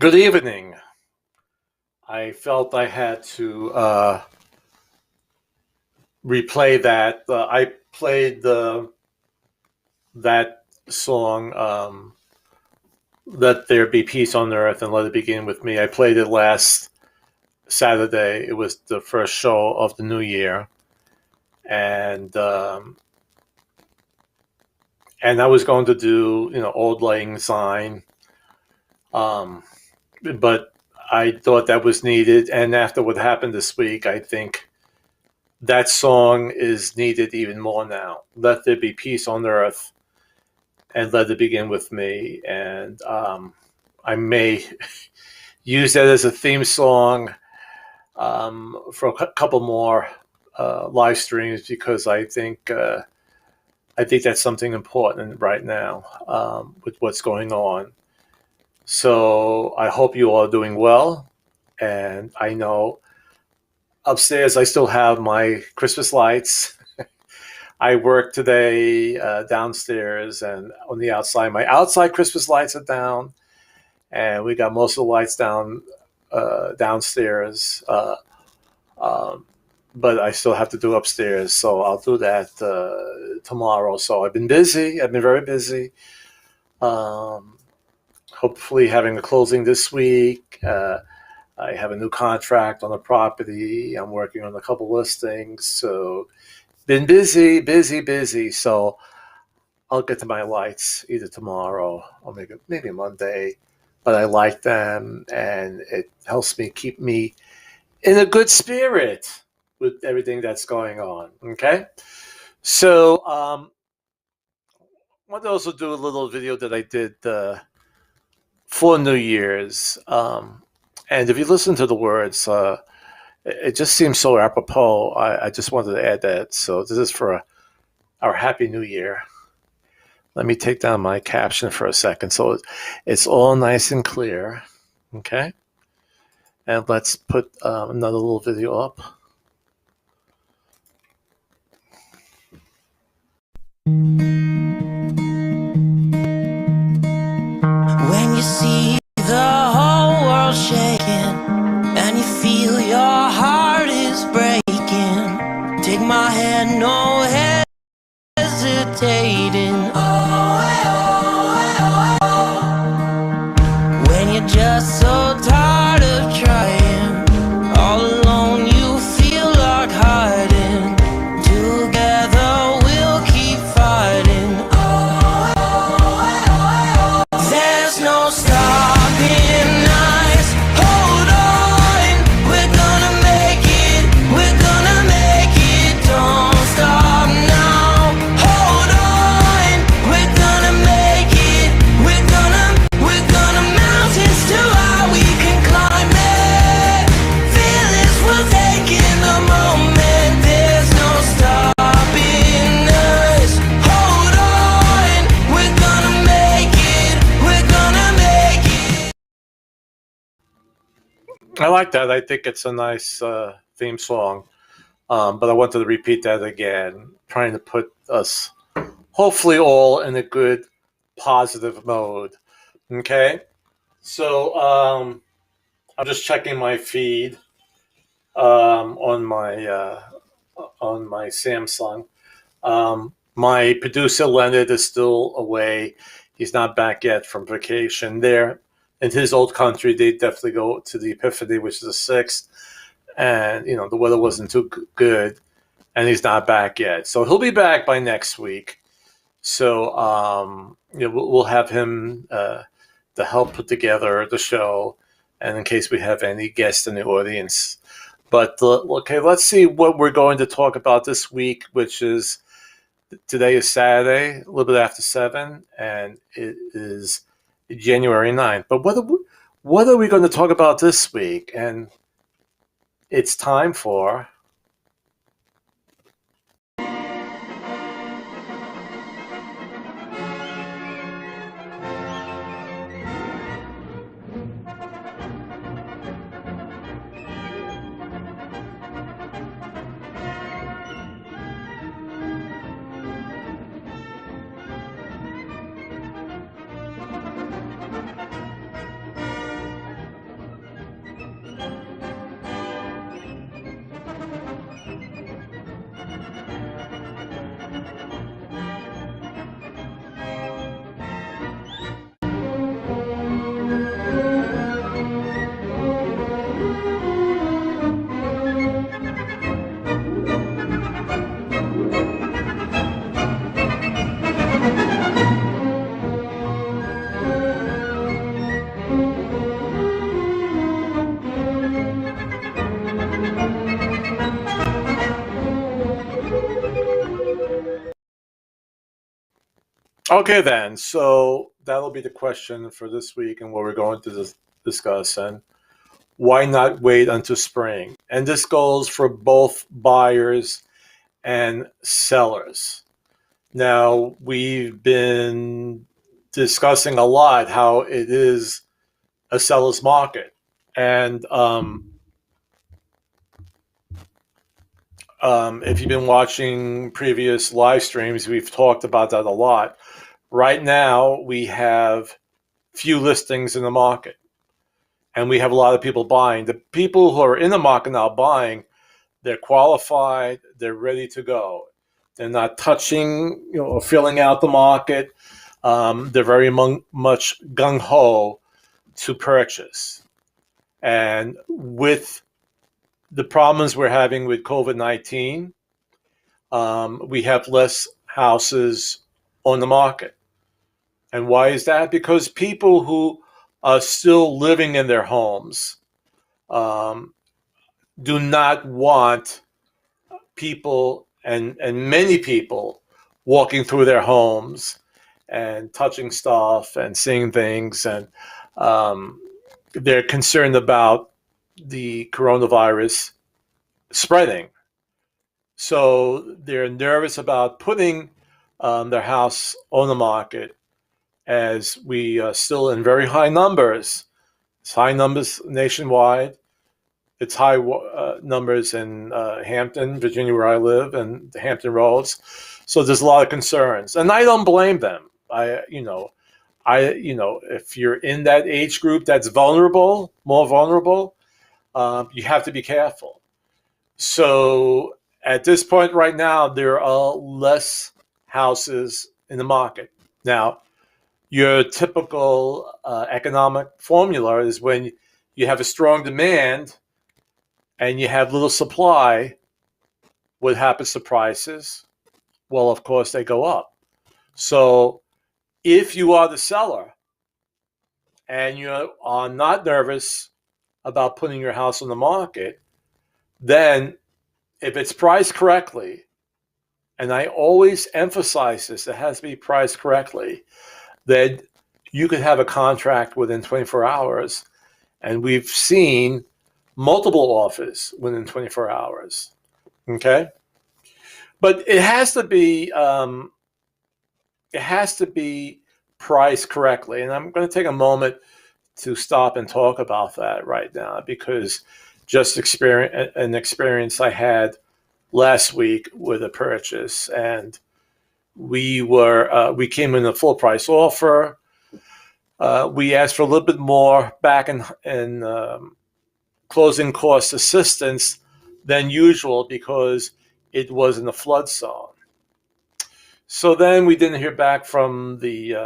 Good evening. I felt I had to replay that. I played that song, "Let There Be Peace on Earth" and "Let It Begin with Me." I played it last Saturday. It was the first show of the new year, and I was going to do "Old Lang Syne," um, but I thought that was needed. And after what happened this week, I think that song is needed even more now. Let there be peace on earth, and let it begin with me. And I may use that as a theme song for a couple more live streams because I think that's something important right now with what's going on. So I hope you all are doing well, and I know upstairs I still have my Christmas lights. I work today downstairs and on the outside. My outside Christmas lights are down, and we got most of the lights down downstairs. Um, but I still have to do upstairs, so I'll do that tomorrow. So I've been busy. I've been very busy. Um, Hopefully, having a closing this week. I have a new contract on the property. I'm working on a couple listings, so been busy, busy, busy. So I'll get to my lights either tomorrow or maybe Monday. But I like them, and it helps me keep me in a good spirit with everything that's going on. Okay, so I want to also do a little video that I did for New Year's, and if you listen to the words, it just seems so apropos. I just wanted to add that. So this is for our Happy New Year. Let me take down my caption for a second so it's all nice and clear. Okay. And let's put another little video up. When you see the whole world shaking and you feel your heart is breaking, take my hand, no hesitating. When you're just so tired of trying, all alone you feel like hiding. Together we'll keep fighting. There's no stopping us. Hold on, we're gonna make it. We're gonna make it. Don't stop now. Hold on, we're gonna make it. We're gonna mountains too high we can climb it. Fearless, we'll take in the moment. There's no stopping us. Hold on, we're gonna make it. We're gonna make it. I like that. I think it's a nice theme song. But I wanted to repeat that again, trying to put us hopefully all in a good, positive mode. Okay? So I'm just checking my feed on my Samsung. My producer Leonard is still away. He's not back yet from vacation. There in his old country, they definitely go to the Epiphany, which is the 6th, and the weather wasn't too good, and he's not back yet. So he'll be back by next week. So we'll have him to help put together the show, and in case we have any guests in the audience. But okay, let's see what we're going to talk about this week, which is today is Saturday, a little bit after 7, and it is January 9th. But what are we going to talk about this week? And it's time for Okay, then. So that'll be the question for this week and what we're going to discuss. And why not wait until spring? And this goes for both buyers and sellers. Now, we've been discussing a lot how it is a seller's market. And if you've been watching previous live streams, we've talked about that a lot. Right now, we have few listings in the market, and we have a lot of people buying. The people who are in the market now buying, they're qualified, they're ready to go. They're not touching, or filling out the market. They're very much gung ho to purchase. And with the problems we're having with COVID-19, we have less houses on the market. And why is that? Because people who are still living in their homes do not want people and many people walking through their homes and touching stuff and seeing things. And they're concerned about the coronavirus spreading. So they're nervous about putting their house on the market, as we are still in very high numbers. It's high numbers nationwide. It's high numbers in Hampton, Virginia, where I live, and the Hampton Roads. So there's a lot of concerns, and I don't blame them. If you're in that age group that's vulnerable, more vulnerable, you have to be careful. So at this point right now, there are less houses in the market. Now, your typical economic formula is when you have a strong demand and you have little supply, what happens to prices? Well, of course, they go up. So if you are the seller and you are not nervous about putting your house on the market, then if it's priced correctly, and I always emphasize this, it has to be priced correctly, that you could have a contract within 24 hours. And we've seen multiple offers within 24 hours. Okay? But it has to be priced correctly. And I'm going to take a moment to stop and talk about that right now, because just an experience I had last week with a purchase, and we came in a full price offer. We asked for a little bit more back in closing cost assistance than usual because it was in the flood zone. So then we didn't hear back from the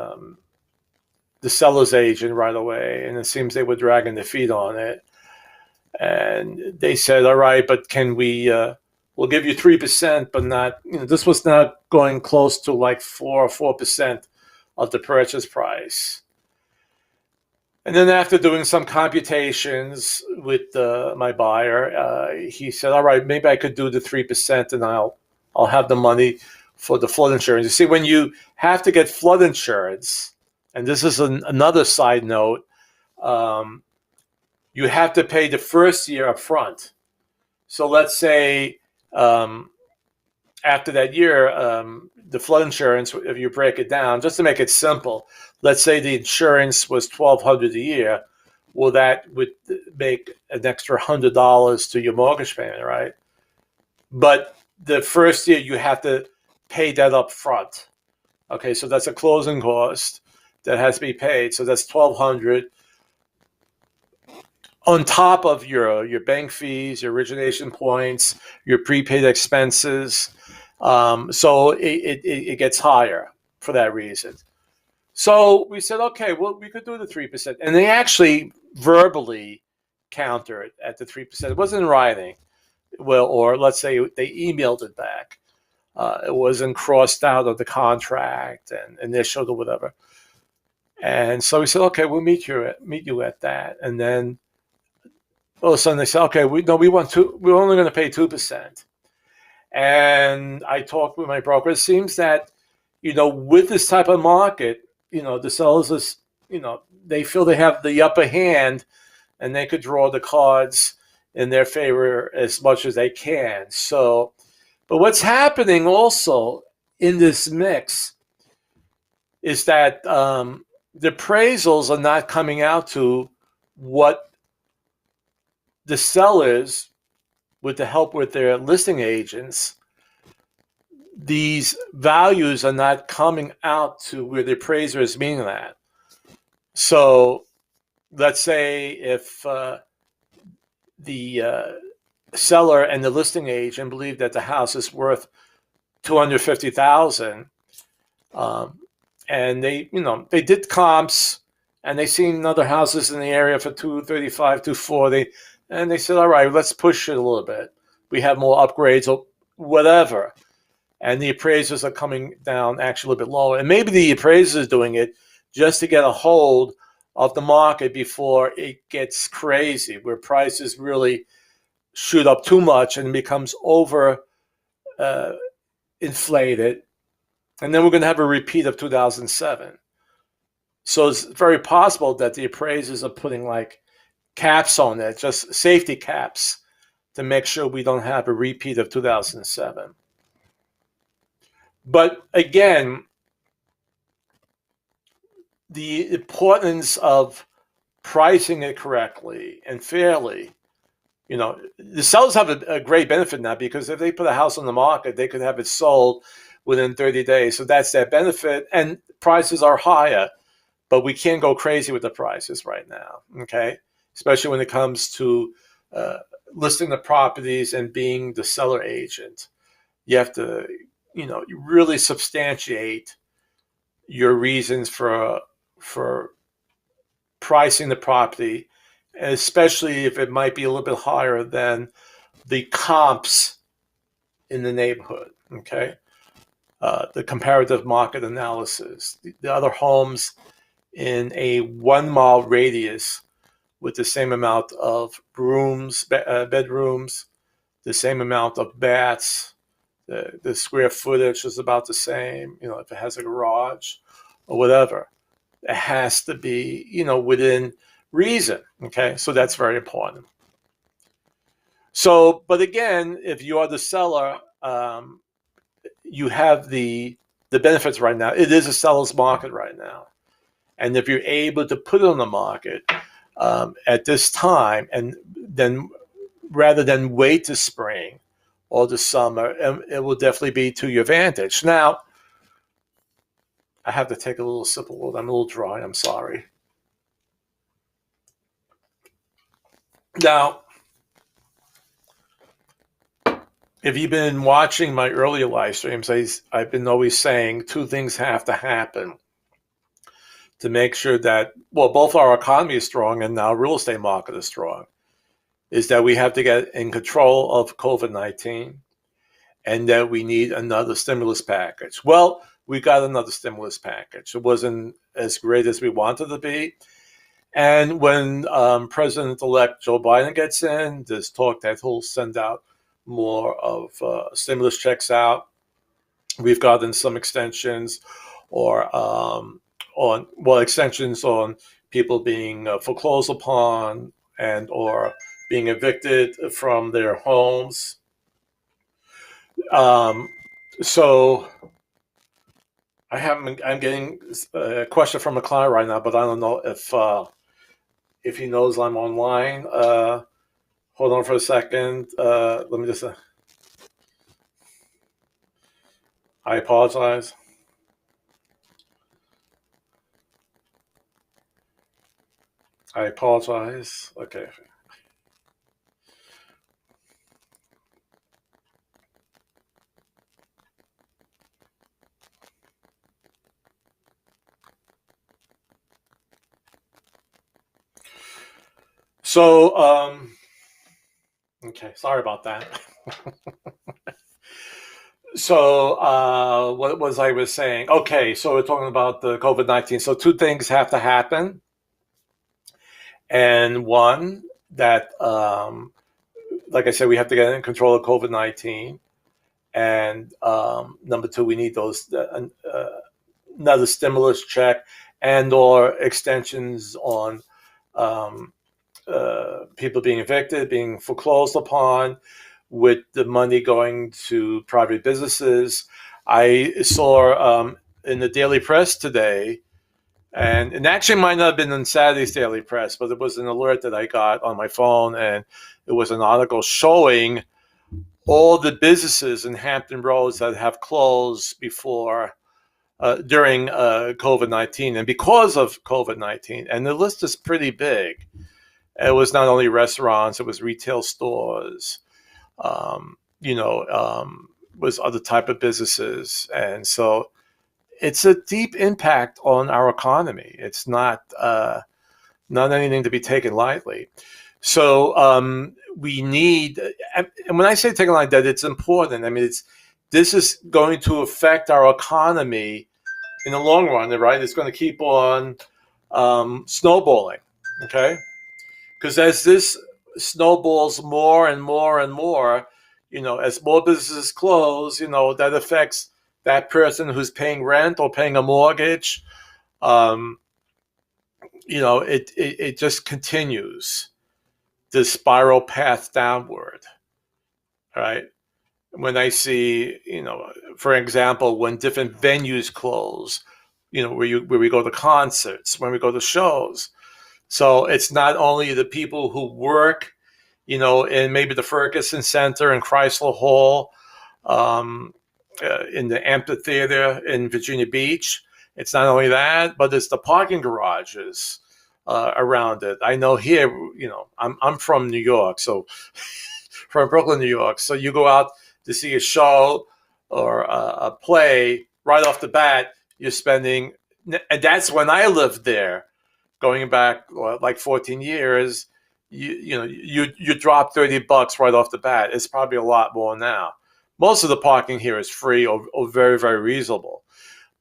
seller's agent right away, and it seems they were dragging their feet on it. And they said, "All right, but can we? We'll give you 3%, but not. This was not going close to like 4% of the purchase price." And then after doing some computations with my buyer, he said, "All right, maybe I could do the 3%, and I'll have the money for the flood insurance." You see, when you have to get flood insurance, and this is another side note, you have to pay the first year up front. So let's say after that year, the flood insurance, if you break it down, just to make it simple, let's say the insurance was $1,200 a year. Well, that would make an extra $100 to your mortgage payment, right? But the first year you have to pay that up front. Okay, so that's a closing cost that has to be paid. So that's $1,200 on top of your bank fees, your origination points, your prepaid expenses. So it gets higher for that reason. So we said, okay, well, we could do the 3%. And they actually verbally countered at the 3%. It wasn't in writing. Well, or let's say they emailed it back. It wasn't crossed out of the contract and initialed or whatever. And so we said, okay, we'll meet you at that. And then all of a sudden they said, okay, we're only going to pay 2%. And I talked with my broker. It seems that, with this type of market, the sellers is, they feel they have the upper hand and they could draw the cards in their favor as much as they can. So, but what's happening also in this mix is that the appraisals are not coming out to what the sellers, with the help with their listing agents, these values are not coming out to where the appraiser is meaning that. So let's say if the seller and the listing agent believe that the house is worth $250,000, and they did comps and they seen other houses in the area for $235, $240, and they said, all right, let's push it a little bit. We have more upgrades or whatever. And the appraisers are coming down actually a little bit lower. And maybe the appraiser is doing it just to get a hold of the market before it gets crazy, where prices really shoot up too much and becomes over inflated. And then we're going to have a repeat of 2007. So it's very possible that the appraisers are putting like caps on it, just safety caps, to make sure we don't have a repeat of 2007. But again, the importance of pricing it correctly and fairly, the sellers have a great benefit now, because if they put a house on the market, they could have it sold within 30 days. So that's their benefit. And prices are higher, but we can't go crazy with the prices right now, okay? Especially when it comes to listing the properties and being the seller agent. You have to, you really substantiate your reasons for pricing the property, especially if it might be a little bit higher than the comps in the neighborhood, okay? The comparative market analysis, the other homes in a 1 mile radius with the same amount of rooms, bedrooms, the same amount of baths, the square footage is about the same, if it has a garage or whatever. It has to be, within reason, okay? So that's very important. So, but again, if you are the seller, you have the benefits right now. It is a seller's market right now. And if you're able to put it on the market at this time, and then rather than wait to spring or the summer, it will definitely be to your advantage. Now, I have to take a little sip of water. I'm a little dry. I'm sorry. Now, if you've been watching my earlier live streams, I've been always saying two things have to happen to make sure that, both our economy is strong and now real estate market is strong, is that we have to get in control of COVID-19 and that we need another stimulus package. Well, we got another stimulus package. It wasn't as great as we wanted it to be. And when President-elect Joe Biden gets in, there's talk that he'll send out more of stimulus checks out. We've gotten some extensions or extensions on people being foreclosed upon and or being evicted from their homes. So I'm getting a question from a client right now, but I don't know if he knows I'm online. Hold on for a second. Let me just. I apologize. Okay. So, okay, sorry about that. So, what was I was saying? Okay, so we're talking about the COVID-19. So two things have to happen. And one, that, like I said, we have to get in control of COVID-19. And number two, we need those another stimulus check and or extensions on um, people being evicted, being foreclosed upon, with the money going to private businesses. I saw in the Daily Press today, and it actually might not have been in Saturday's Daily Press, but it was an alert that I got on my phone, and it was an article showing all the businesses in Hampton Roads that have closed before during COVID-19 and because of COVID-19. And the list is pretty big. It was not only restaurants, it was retail stores, was other type of businesses. And so it's a deep impact on our economy. It's not anything to be taken lightly. So we need, and when I say taken lightly, that it's important. I mean, this is going to affect our economy in the long run, right? It's going to keep on snowballing, okay? Because as this snowballs more and more and more, as more businesses close, that affects that person who's paying rent or paying a mortgage. It just continues the spiral path downward, right? When I see, for example, when different venues close, where we go to concerts, when we go to shows. So it's not only the people who work, in maybe the Ferguson Center and Chrysler Hall, in the amphitheater in Virginia Beach. It's not only that, but it's the parking garages around it. I know here, I'm from New York, so from Brooklyn, New York. So you go out to see a show or a play, right off the bat, you're spending, and that's when I lived there, going back like 14 years. You drop $30 right off the bat. It's probably a lot more now. Most of the parking here is free or very, very reasonable.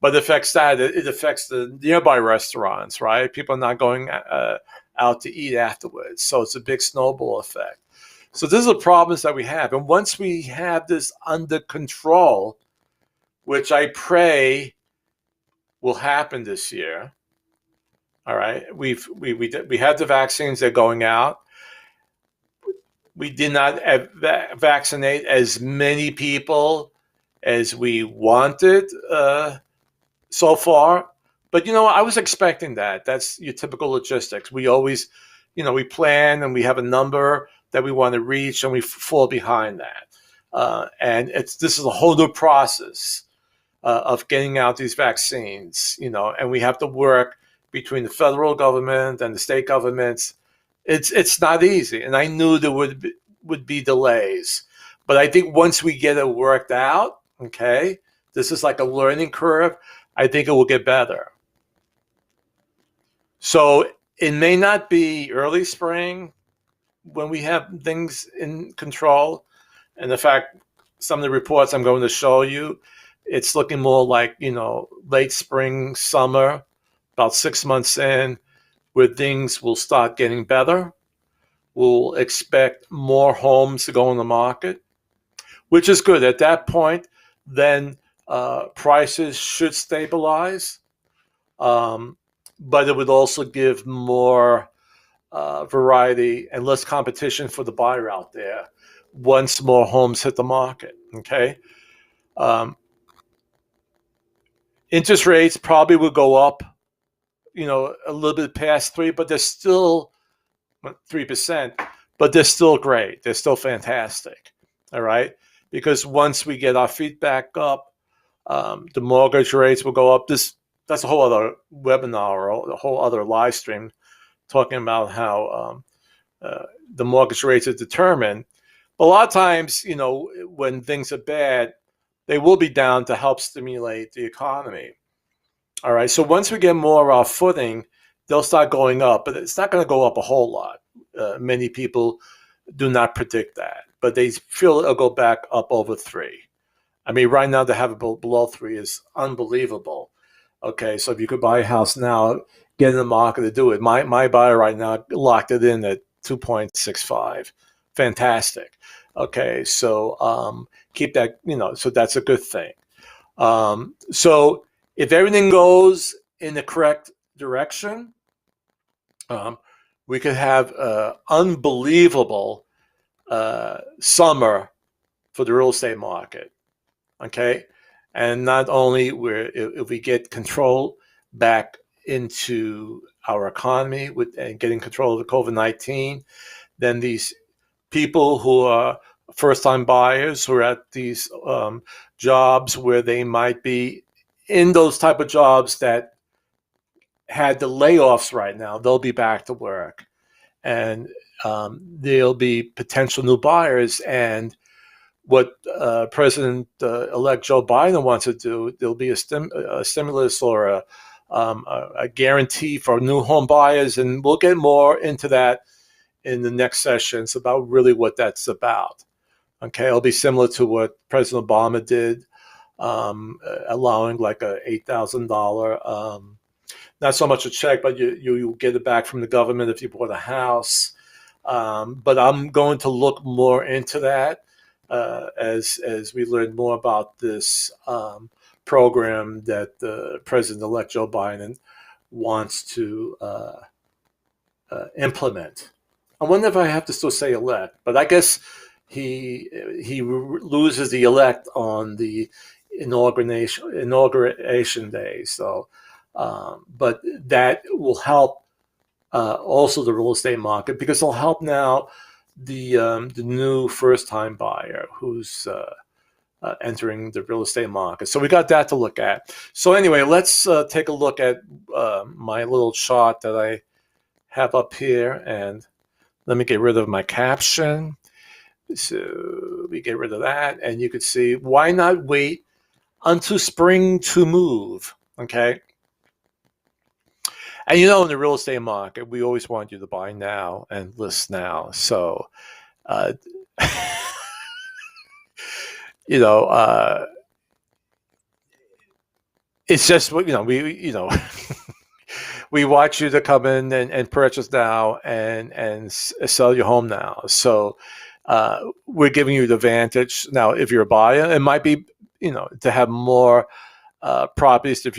But it affects that. It affects the nearby restaurants, right? People are not going out to eat afterwards. So it's a big snowball effect. So these are the problems that we have. And once we have this under control, which I pray will happen this year, all right, we have the vaccines that are going out. We did not vaccinate as many people as we wanted so far. But, I was expecting that. That's your typical logistics. We always, we plan and we have a number that we want to reach and we fall behind that. And this is a whole new process of getting out these vaccines, and we have to work between the federal government and the state governments. It's not easy, and I knew there would be delays, but I think once we get it worked out, okay, this is like a learning curve. I think it will get better. So it may not be early spring when we have things in control, and in fact, some of the reports I'm going to show you, it's looking more like late spring, summer, about 6 months in, where things will start getting better. We'll expect more homes to go on the market, which is good. At that point, then prices should stabilize, but it would also give more variety and less competition for the buyer out there once more homes hit the market, okay? Interest rates probably will go up, a little bit past 3, but they're still 3%, but they're still great. They're still fantastic. All right. Because once we get our feet back up, the mortgage rates will go up. That's a whole other webinar or a whole other live stream talking about how the mortgage rates are determined. But a lot of times, when things are bad, they will be down to help stimulate the economy. All right, so once we get more of our footing, they'll start going up, but it's not going to go up a whole lot. Many people do not predict that, but they feel it'll go back up over 3. I mean, right now to have it below 3 is unbelievable. Okay, so if you could buy a house now, get in the market to do it. My buyer right now locked it in at 2.65. Fantastic. Okay, so keep that, so that's a good thing. So if everything goes in the correct direction, um, we could have an unbelievable summer for the real estate market. Okay, and not only if we get control back into our economy and getting control of the COVID-19, then these people who are first-time buyers who are at these jobs where they might be in those type of jobs that had the layoffs right now, they'll be back to work, and there'll be potential new buyers. And what President-elect Joe Biden wants to do, there'll be a stimulus or a guarantee for new home buyers, and we'll get more into that in the next sessions about really what that's about. Okay, it'll be similar to what President Obama did, allowing like a $8,000, not so much a check, but you get it back from the government if you bought a house. But I'm going to look more into that as we learn more about this program that President-elect Joe Biden wants to implement. I wonder if I have to still say elect, but I guess he loses the elect on the inauguration day. So, but that will help also the real estate market, because it'll help now the new first-time buyer who's entering the real estate market. So we got that to look at. So anyway, let's take a look at my little chart that I have up here, and let me get rid of my caption. So we get rid of that, and you could see, why not wait until spring to move? Okay. And in the real estate market, we always want you to buy now and list now. So, it's just we we want you to come in and purchase now and sell your home now. So we're giving you the advantage now. If you're a buyer, it might be to have more properties to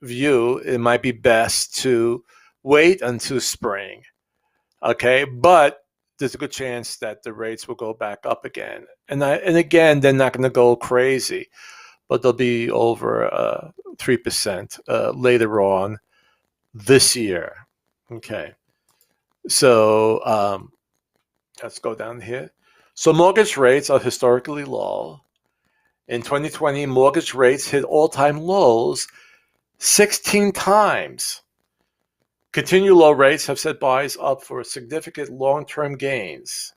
view. It might be best to wait until spring. Okay, but there's a good chance that the rates will go back up again. And again, they're not going to go crazy, but they'll be over 3% later on this year. Okay, so let's go down here. So mortgage rates are historically low. In 2020, mortgage rates hit all-time lows 16 times. Continued low rates have set buyers up for significant long-term gains.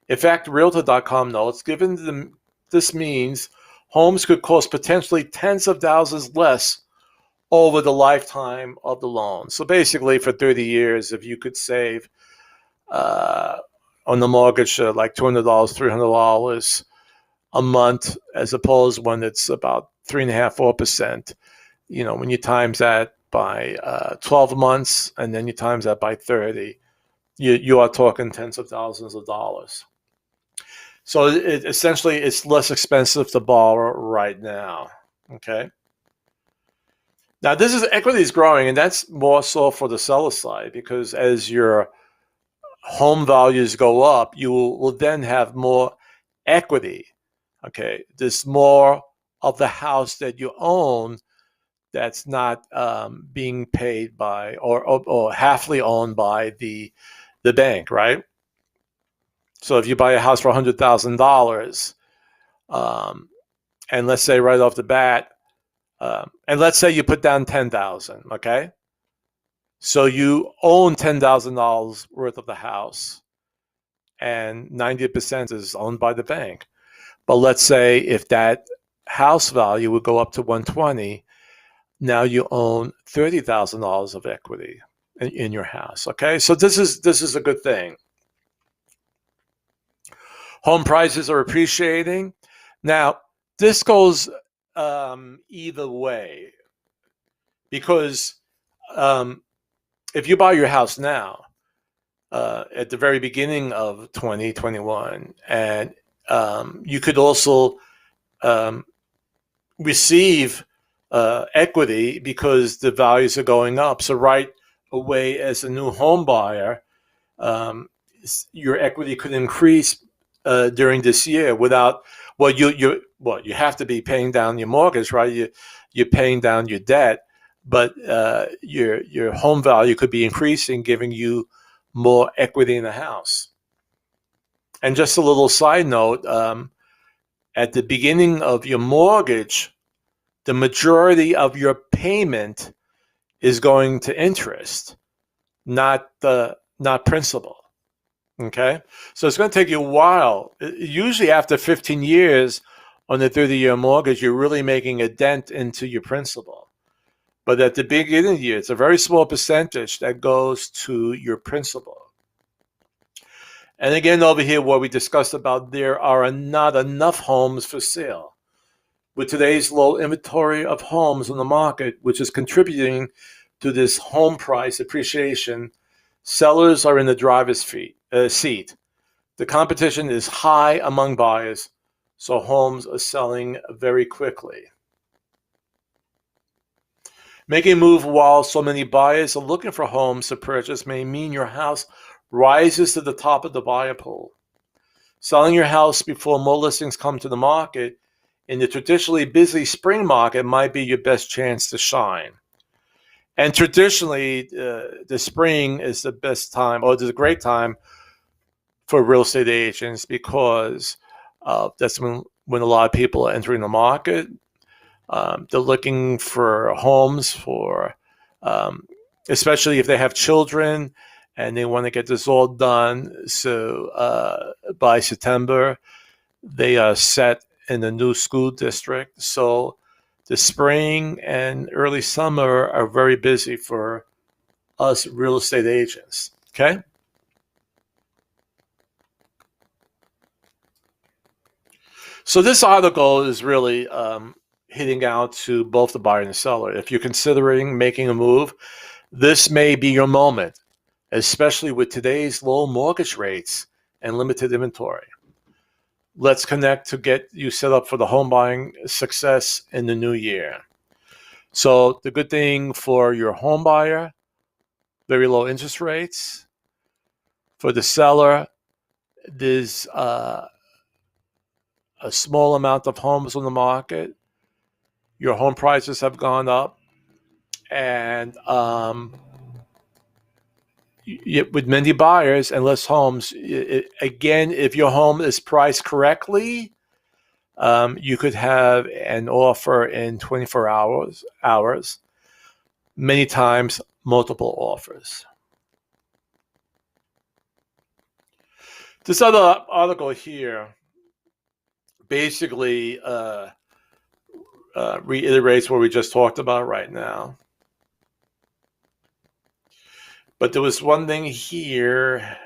In fact, Realtor.com notes, given this means homes could cost potentially tens of thousands less over the lifetime of the loan. So basically, for 30 years, if you could save on the mortgage like $200, $300 a month, as opposed when it's about 3.5%, 4%, when you times that by 12 months and then you times that by 30, you are talking tens of thousands of dollars. So essentially, it's less expensive to borrow right now. Okay. Now, equity is growing, and that's more so for the seller side, because as your home values go up, you will then have more equity. Okay, there's more of the house that you own that's not being paid by or halfly owned by the bank, right? So if you buy a house for $100,000, and let's say right off the bat, and let's say you put down $10,000, okay? So you own $10,000 worth of the house, and 90% is owned by the bank. But let's say if that house value would go up to 120, now you own $30,000 of equity in your house. Okay, so this is a good thing. Home prices are appreciating. Now, this goes either way, because if you buy your house now, at the very beginning of 2021, and you could also um, receive equity because the values are going up. So right away, as a new home buyer, um, your equity could increase during this year without you have to be paying down your mortgage, right? You're paying down your debt, but your home value could be increasing, giving you more equity in the house. And just a little side note: at the beginning of your mortgage, the majority of your payment is going to interest, not principal. Okay, so it's going to take you a while. Usually, after 15 years on the 30-year mortgage, you're really making a dent into your principal. But at the beginning of the year, it's a very small percentage that goes to your principal. And again, over here, what we discussed about, there are not enough homes for sale. With today's low inventory of homes on the market, which is contributing to this home price appreciation, sellers are in the driver's seat. The competition is high among buyers, so homes are selling very quickly. Making a move while so many buyers are looking for homes to purchase may mean your house rises to the top of the buyer pool. Selling your house before more listings come to the market in the traditionally busy spring market might be your best chance to shine. And traditionally, the spring is the best time, or it's a great time for real estate agents, because that's when a lot of people are entering the market. They're looking for homes for, especially if they have children and they want to get this all done. So by September, they are set in the new school district. So the spring and early summer are very busy for us real estate agents. Okay. So this article is really hitting out to both the buyer and the seller. If you're considering making a move, this may be your moment, especially with today's low mortgage rates and limited inventory. Let's connect to get you set up for the home buying success in the new year. So the good thing for your home buyer, very low interest rates. For the seller, there's a small amount of homes on the market. Your home prices have gone up, and with many buyers and less homes, again, if your home is priced correctly, you could have an offer in 24 hours, many times multiple offers. This other article here basically reiterates what we just talked about right now. But there was one thing here.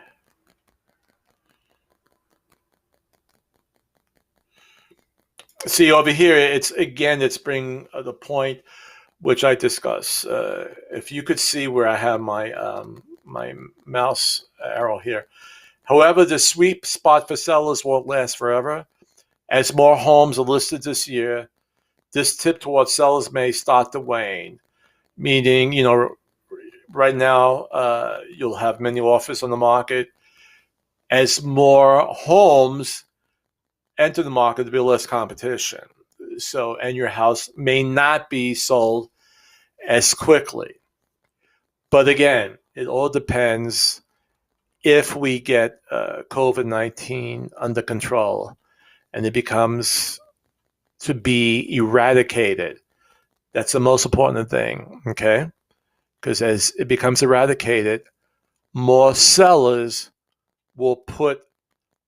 See, over here, it's bringing the point which I discuss. If you could see where I have my my mouse arrow here. However, the sweet spot for sellers won't last forever. As more homes are listed this year, this tip towards sellers may start to wane. Meaning, right now, you'll have many offers on the market. As more homes enter the market, there'll be less competition. So, and your house may not be sold as quickly. But again, it all depends if we get COVID-19 under control and it becomes to be eradicated. That's the most important thing, okay? Because as it becomes eradicated, more sellers will put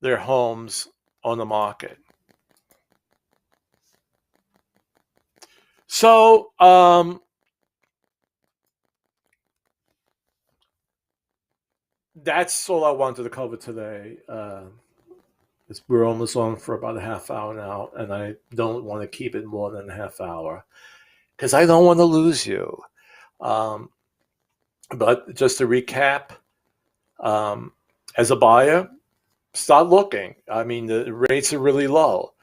their homes on the market. So, that's all I wanted to cover today. We're almost on for about a half hour now, and I don't want to keep it more than a half hour because I don't want to lose you. But just to recap, As a buyer, start looking. I mean, the rates are really low.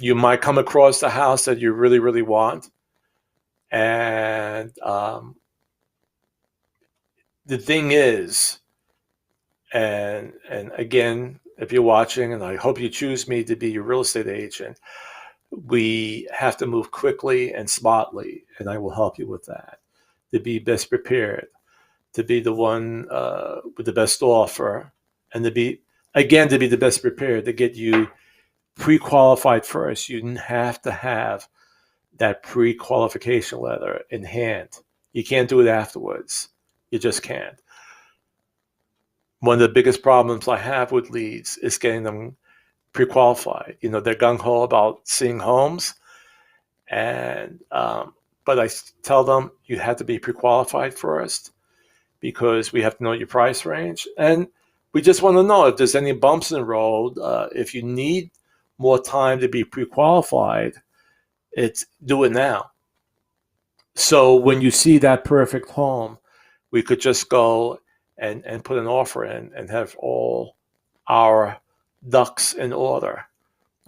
You might come across the house that you really, really want. And the thing is, and again, if you're watching, and I hope you choose me to be your real estate agent, we have to move quickly and smartly, and I will help you with that, to be best prepared, to be the one with the best offer, and to be the best prepared, to get you pre-qualified first. You have to have that pre-qualification letter in hand. You can't do it afterwards. You just can't. One of the biggest problems I have with leads is getting them pre-qualified. You know, they're gung-ho about seeing homes, and but I tell them you have to be pre-qualified first, because we have to know your price range, and we just want to know if there's any bumps in the road. If you need more time to be pre-qualified, it's do it now. So when you see that perfect home, we could just go and put an offer in and have all our ducks in order.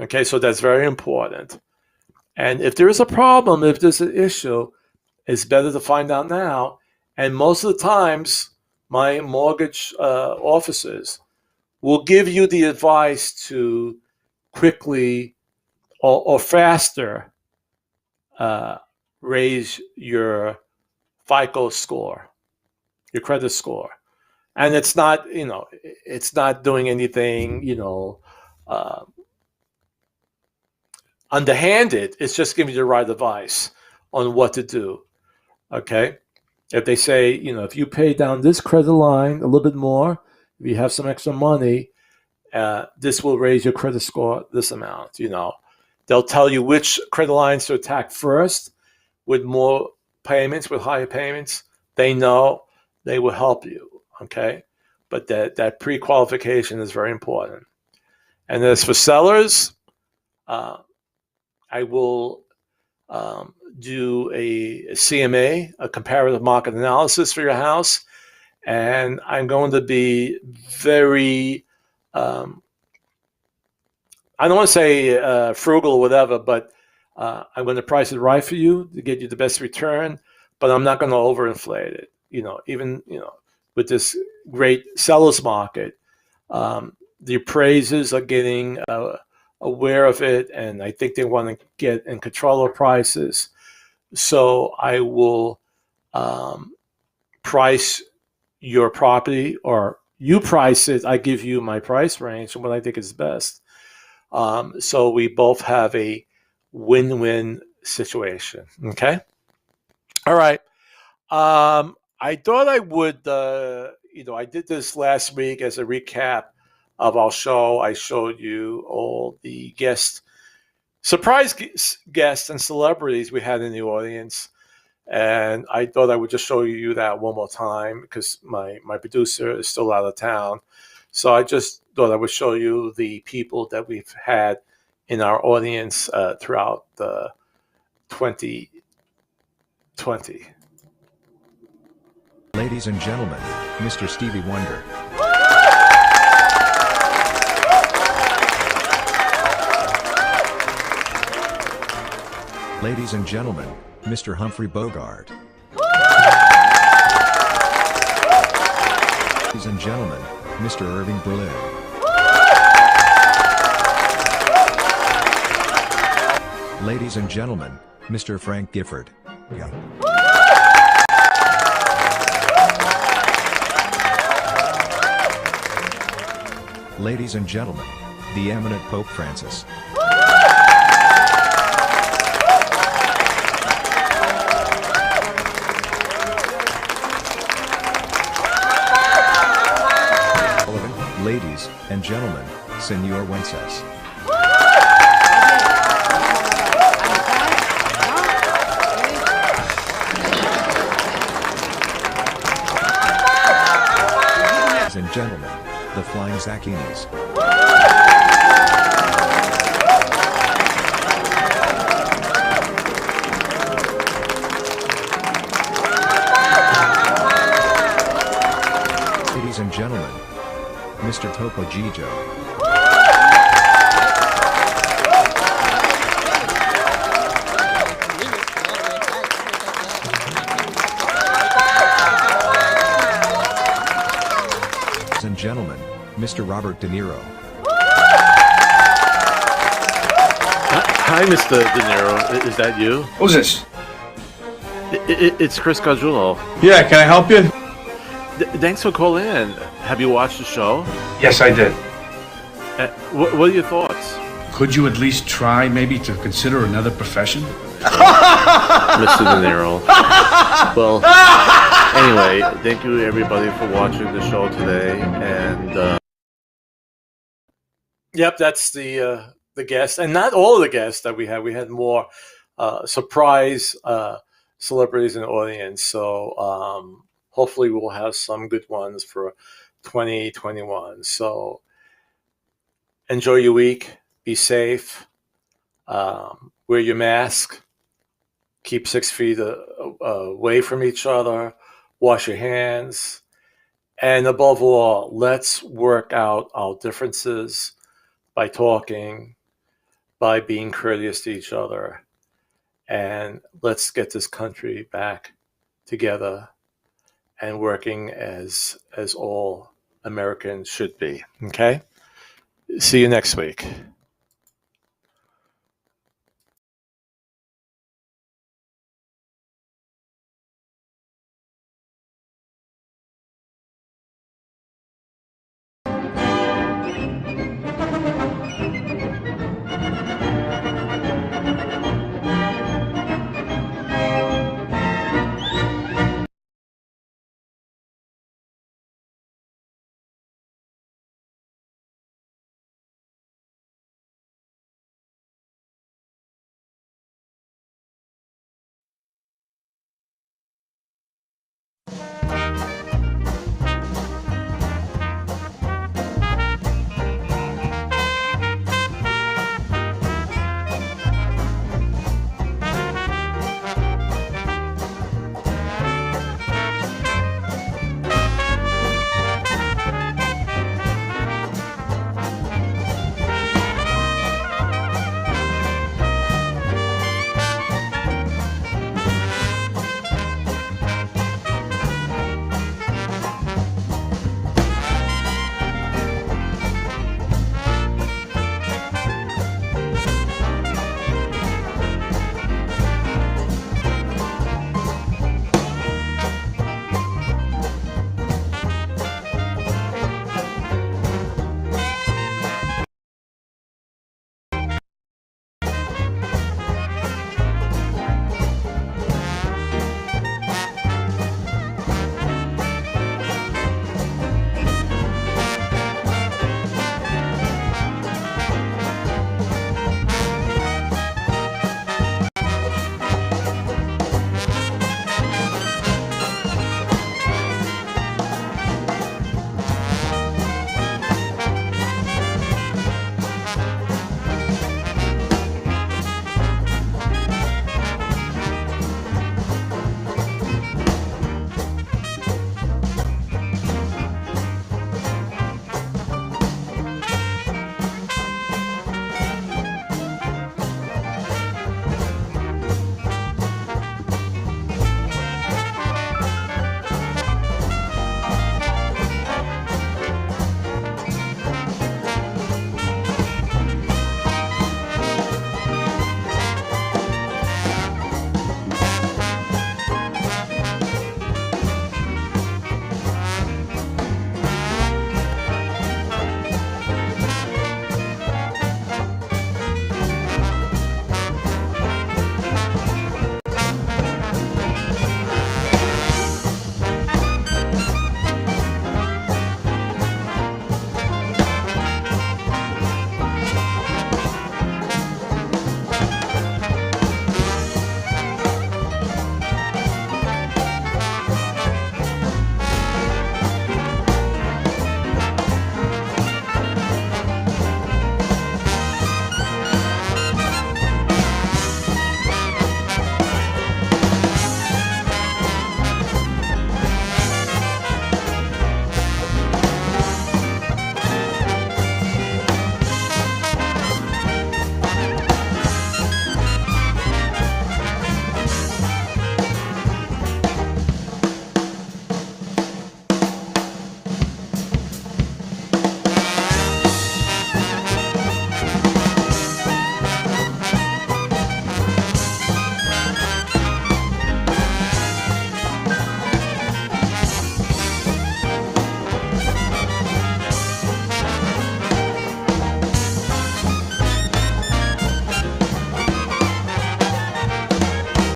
Okay, so that's very important. And if there is a problem, if there's an issue, it's better to find out now. And most of the times, my mortgage officers will give you the advice to quickly or faster raise your FICO score, your credit score. And it's not, it's not doing anything, underhanded. It's just giving you the right advice on what to do. Okay. If they say, if you pay down this credit line a little bit more, if you have some extra money, this will raise your credit score this amount. They'll tell you which credit lines to attack first with more payments, with higher payments. They know, they will help you. Okay. But that pre-qualification is very important. And as for sellers, I will do a CMA, a comparative market analysis for your house. And I'm going to be very, I don't want to say frugal or whatever, but I'm going to price it right for you to get you the best return, but I'm not going to overinflate it. Even with this great seller's market, the appraisers are getting aware of it, and I think they want to get in control of prices. So I will price your property, or you price it. I give you my price range and what I think is best. So we both have a win-win situation. Okay. All right. I thought I would, I did this last week as a recap of our show. I showed you all the surprise guests and celebrities we had in the audience. And I thought I would just show you that one more time, because my producer is still out of town. So I just thought I would show you the people that we've had in our audience throughout the 2020. Ladies and gentlemen, Mr. Stevie Wonder. Ladies and gentlemen, Mr. Humphrey Bogart. Ladies and gentlemen, Mr. Irving Berlin. Ladies and gentlemen, Mr. Frank Gifford. Yeah. Ladies and gentlemen, the eminent Pope Francis. Ladies and gentlemen, Senor Wences. Ladies and gentlemen, the Flying Zacchinis. Ladies Ladies and gentlemen, Mr. Topo Gigio. Ladies and gentlemen, Mr. Robert De Niro. Hi, Mr. De Niro. Is that you? Who's this? It's Chris Gargiulo. Yeah, can I help you? Thanks for calling in. Have you watched the show? Yes, I did. What are your thoughts? Could you at least try maybe to consider another profession? Mr. De Niro. Well, anyway, thank you everybody for watching the show today. And Yep, that's the guest, and not all of the guests that we had. We had more surprise celebrities in the audience. So hopefully we'll have some good ones for 2021. So enjoy your week. Be safe. Wear your mask. Keep 6 feet away from each other. Wash your hands. And above all, let's work out our differences by talking, by being courteous to each other. And let's get this country back together and working as all Americans should be. Okay? See you next week.